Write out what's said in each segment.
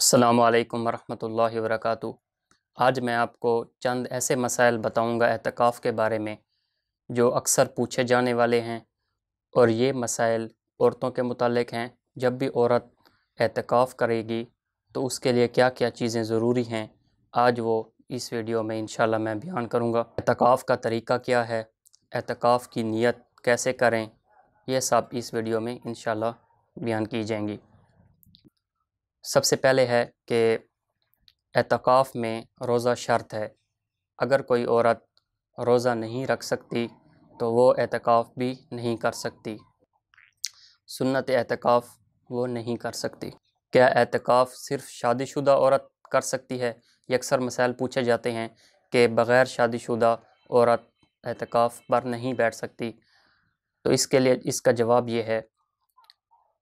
السلام علیکم ورحمۃ اللہ وبرکاتہ۔ آج میں آپ کو چند ایسے مسائل بتاؤں گا اعتکاف کے بارے میں جو اکثر پوچھے جانے والے ہیں، اور یہ مسائل عورتوں کے متعلق ہیں۔ جب بھی عورت اعتکاف کرے گی تو اس کے لیے کیا کیا چیزیں ضروری ہیں، آج وہ اس ویڈیو میں انشاءاللہ میں بیان کروں گا۔ اعتکاف کا طریقہ کیا ہے، اعتکاف کی نیت کیسے کریں، یہ سب اس ویڈیو میں انشاءاللہ بیان کی جائیں گی۔ سب سے پہلے ہے کہ اعتکاف میں روزہ شرط ہے۔ اگر کوئی عورت روزہ نہیں رکھ سکتی تو وہ اعتکاف بھی نہیں کر سکتی، سنت اعتکاف وہ نہیں کر سکتی۔ کیا اعتکاف صرف شادی شدہ عورت کر سکتی ہے؟ یہ اکثر مسائل پوچھے جاتے ہیں کہ بغیر شادی شدہ عورت اعتکاف پر نہیں بیٹھ سکتی۔ تو اس کے لیے اس کا جواب یہ ہے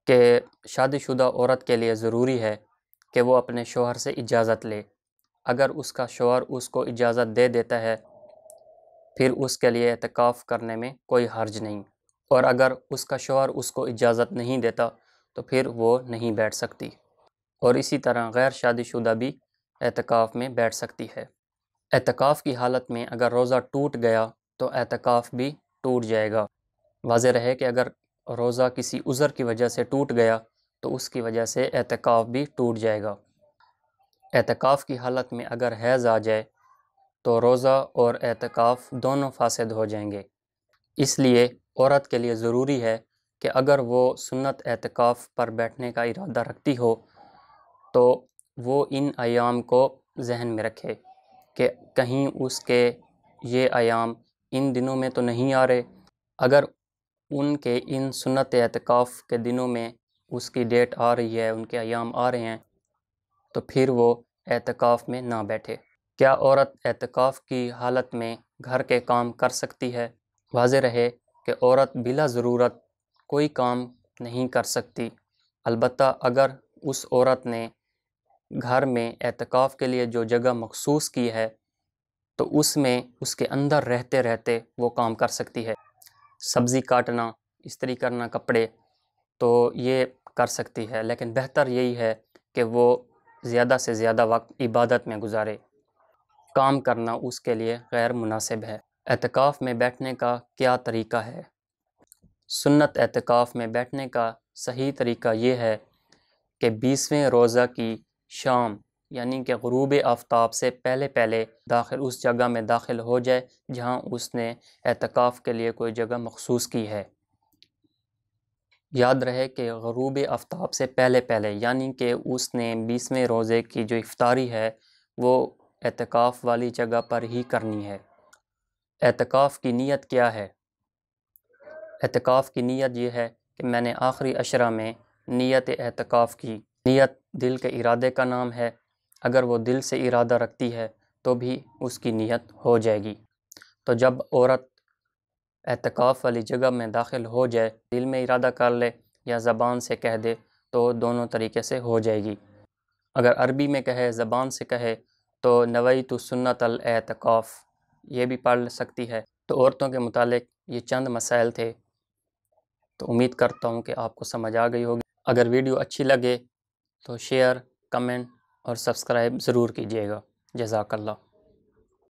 کہ شادی شدہ عورت کے لیے ضروری ہے کہ وہ اپنے شوہر سے اجازت لے۔ اگر اس کا شوہر اس کو اجازت دے دیتا ہے پھر اس کے لیے اعتکاف کرنے میں کوئی حرج نہیں، اور اگر اس کا شوہر اس کو اجازت نہیں دیتا تو پھر وہ نہیں بیٹھ سکتی۔ اور اسی طرح غیر شادی شدہ بھی اعتکاف میں بیٹھ سکتی ہے۔ اعتکاف کی حالت میں اگر روزہ ٹوٹ گیا تو اعتکاف بھی ٹوٹ جائے گا۔ واضح رہے کہ اگر روزہ کسی عذر کی وجہ سے ٹوٹ گیا تو اس کی وجہ سے اعتکاف بھی ٹوٹ جائے گا۔ اعتکاف کی حالت میں اگر حیض آ جائے تو روزہ اور اعتکاف دونوں فاسد ہو جائیں گے۔ اس لیے عورت کے لیے ضروری ہے کہ اگر وہ سنت اعتکاف پر بیٹھنے کا ارادہ رکھتی ہو تو وہ ان ایام کو ذہن میں رکھے کہ کہیں اس کے یہ ایام ان دنوں میں تو نہیں آ رہے۔ اگر ان کے ان سنت اعتکاف کے دنوں میں اس کی ڈیٹ آ رہی ہے، ان کے ایام آ رہے ہیں، تو پھر وہ اعتکاف میں نہ بیٹھے۔ کیا عورت اعتکاف کی حالت میں گھر کے کام کر سکتی ہے؟ واضح رہے کہ عورت بلا ضرورت کوئی کام نہیں کر سکتی، البتہ اگر اس عورت نے گھر میں اعتکاف کے لیے جو جگہ مخصوص کی ہے تو اس میں اس کے اندر رہتے رہتے وہ کام کر سکتی ہے۔ سبزی کاٹنا، استری کرنا کپڑے، تو یہ کر سکتی ہے، لیکن بہتر یہی ہے کہ وہ زیادہ سے زیادہ وقت عبادت میں گزارے۔ کام کرنا اس کے لیے غیر مناسب ہے۔ اعتکاف میں بیٹھنے کا کیا طریقہ ہے؟ سنت اعتکاف میں بیٹھنے کا صحیح طریقہ یہ ہے کہ 20ویں روزہ کی شام یعنی کہ غروب آفتاب سے پہلے پہلے اس جگہ میں داخل ہو جائے جہاں اس نے اعتکاف کے لیے کوئی جگہ مخصوص کی ہے۔ یاد رہے کہ غروب آفتاب سے پہلے پہلے یعنی کہ اس نے 20ویں روزے کی جو افطاری ہے وہ اعتکاف والی جگہ پر ہی کرنی ہے۔ اعتکاف کی نیت کیا ہے؟ اعتکاف کی نیت یہ ہے کہ میں نے آخری عشرہ میں نیت اعتکاف کی۔ نیت دل کے ارادے کا نام ہے، اگر وہ دل سے ارادہ رکھتی ہے تو بھی اس کی نیت ہو جائے گی۔ تو جب عورت اعتکاف والی جگہ میں داخل ہو جائے، دل میں ارادہ کر لے یا زبان سے کہہ دے تو دونوں طریقے سے ہو جائے گی۔ اگر عربی میں کہے، زبان سے کہے تو نویت سنت الاعتکاف یہ بھی پڑھ سکتی ہے۔ تو عورتوں کے متعلق یہ چند مسائل تھے، تو امید کرتا ہوں کہ آپ کو سمجھ آ گئی ہوگی۔ اگر ویڈیو اچھی لگے تو شیئر، کمنٹ اور سبسکرائب ضرور کیجیے گا۔ جزاک اللہ۔